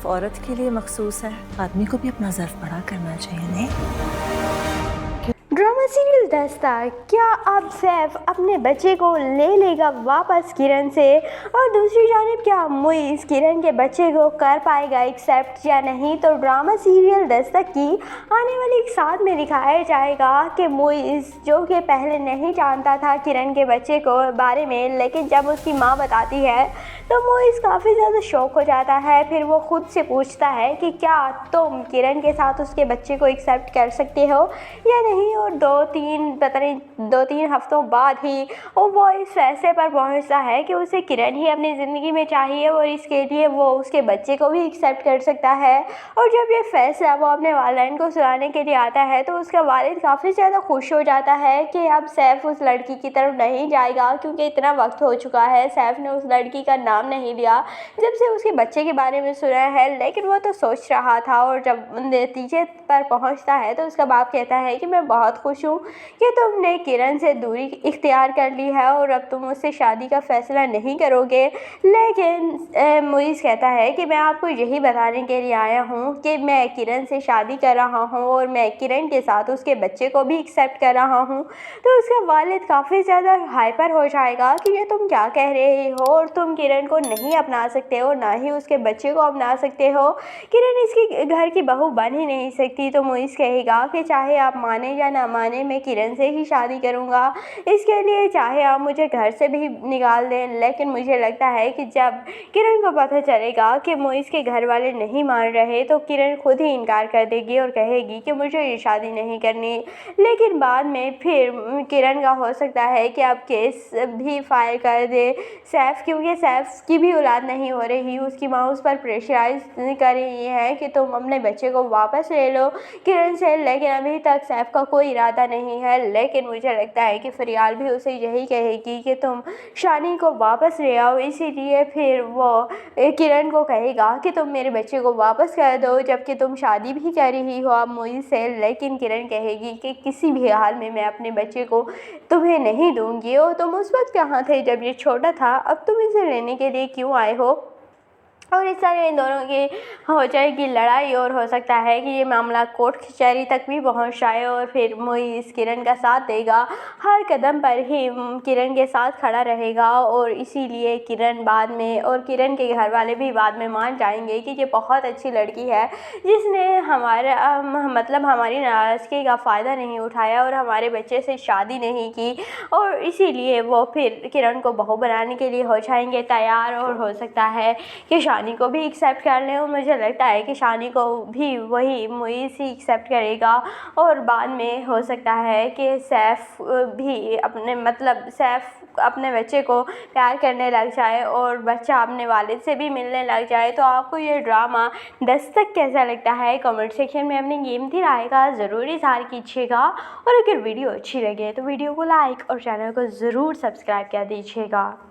सिर्फ औरत के लिए मखसूस है, आदमी को भी अपना ज़र्फ बड़ा करना चाहिए नहीं। ड्रामा सीरियल दस्ता, क्या अब सैफ अपने बच्चे को ले लेगा वापस किरण से? और दूसरी जानिब क्या मुइज़ किरण के बच्चे को कर पाएगा एक्सेप्ट या नहीं? तो ड्रामा सीरियल दस्ता की आने वाली एक साथ में दिखाया जाएगा कि मुइज़, जो कि पहले नहीं जानता था किरण के बच्चे को बारे में, लेकिन जब उसकी माँ बताती है तो मुइज़ काफ़ी ज़्यादा शॉक हो जाता है। फिर वो खुद से पूछता है कि क्या तुम किरण के साथ उसके बच्चे को एक्सेप्ट कर सकते हो या नहीं। और दो तीन हफ्तों बाद ही वो इस फैसले पर पहुंचता है कि उसे किरण ही अपनी ज़िंदगी में चाहिए और इसके लिए वो उसके बच्चे को भी एक्सेप्ट कर सकता है। और जब ये फैसला वो अपने वालिदैन को सुनाने के लिए आता है तो उसका वालिद काफ़ी ज़्यादा खुश हो जाता है कि अब सैफ उस लड़की की तरफ नहीं जाएगा, क्योंकि इतना वक्त हो चुका है सैफ ने उस लड़की का नाम नहीं लिया जब से उसके बच्चे के बारे में सुना है। लेकिन वो तो सोच रहा था, और जब नतीजे पर पहुंचता है तो उसका बाप कहता है कि मैं बहुत खुश हूँ कि तुमने किरण से दूरी इख्तियार कर ली है और अब तुम उससे शादी का फैसला नहीं करोगे। लेकिन मुइज़ कहता है कि मैं आपको यही बताने के लिए आया हूँ कि मैं किरण से शादी कर रहा हूँ और मैं किरण के साथ उसके बच्चे को भी एक्सेप्ट कर रहा हूँ। तो उसका वालिद काफ़ी ज़्यादा हाइपर हो जाएगा कि ये तुम क्या कह रहे हो, और तुम किरण को नहीं अपना सकते हो, ना ही उसके बच्चे को अपना सकते हो। किरण इसकी घर की बहू बन ही नहीं सकती। तो मुइज़ कहेगा कि चाहे आप माने या ना माने, मैं किरण से ही शादी करूँगा। इसके लिए चाहे आप मुझे घर से भी निकाल दें, लेकिन मुझे लगता है कि जब किरण को पता चलेगा कि मुइज़ के घर वाले नहीं मान रहे तो किरण खुद ही इनकार कर देगी और कहेगी कि मुझे ये शादी नहीं करनी। लेकिन बाद में फिर किरण का हो सकता है कि अब केस भी फाइल कर दे सैफ, क्योंकि सैफ की भी औलाद नहीं हो रही। उसकी माँ उस पर प्रेशराइज कर रही है कि तुम अपने बच्चे को वापस ले लो किरण से, लेकिन अभी तक सैफ का कोई इरादा नहीं है। लेकिन मुझे लगता है कि फरियाल भी उसे यही कहेगी कि तुम शानी को वापस ले आओ। इसीलिए फिर वो किरण को कहेगा कि तुम मेरे बच्चे को वापस कर दो, जबकि तुम शादी भी कर रही हो अब मुइज़ से। लेकिन किरण कहेगी कि किसी भी हाल में मैं अपने बच्चे को तुम्हें नहीं दूंगी, और तुम उस वक्त कहाँ थे जब ये छोटा था, अब तुम इसे लेने के लिए क्यों आए हो। और इस तरह इन दोनों की हो जाएगी लड़ाई, और हो सकता है कि ये मामला कोर्ट कचहरी तक भी पहुंच जाए। और फिर मुइज़ किरण का साथ देगा, हर कदम पर ही किरण के साथ खड़ा रहेगा, और इसीलिए किरण बाद में, और किरण के घर वाले भी बाद में मान जाएंगे कि ये बहुत अच्छी लड़की है जिसने हमारी नाराज़गी का फ़ायदा नहीं उठाया और हमारे बच्चे से शादी नहीं की। और इसीलिए वो फिर किरण को बहू बनाने के लिए हो जाएंगे तैयार, और हो सकता है कि शानी को भी एक्सेप्ट कर लें। और मुझे लगता है कि शानी को भी वही मुइज़ ही एक्सेप्ट करेगा, और बाद में हो सकता है कि सैफ भी सैफ अपने बच्चे को प्यार करने लग जाए और बच्चा अपने वालिद से भी मिलने लग जाए। तो आपको ये ड्रामा दस्तक कैसा लगता है, कमेंट सेक्शन में अपनी कीमती राय का ज़रूर इज़हार कीजिएगा। और अगर वीडियो अच्छी लगे तो वीडियो को लाइक और चैनल को ज़रूर सब्सक्राइब कर दीजिएगा।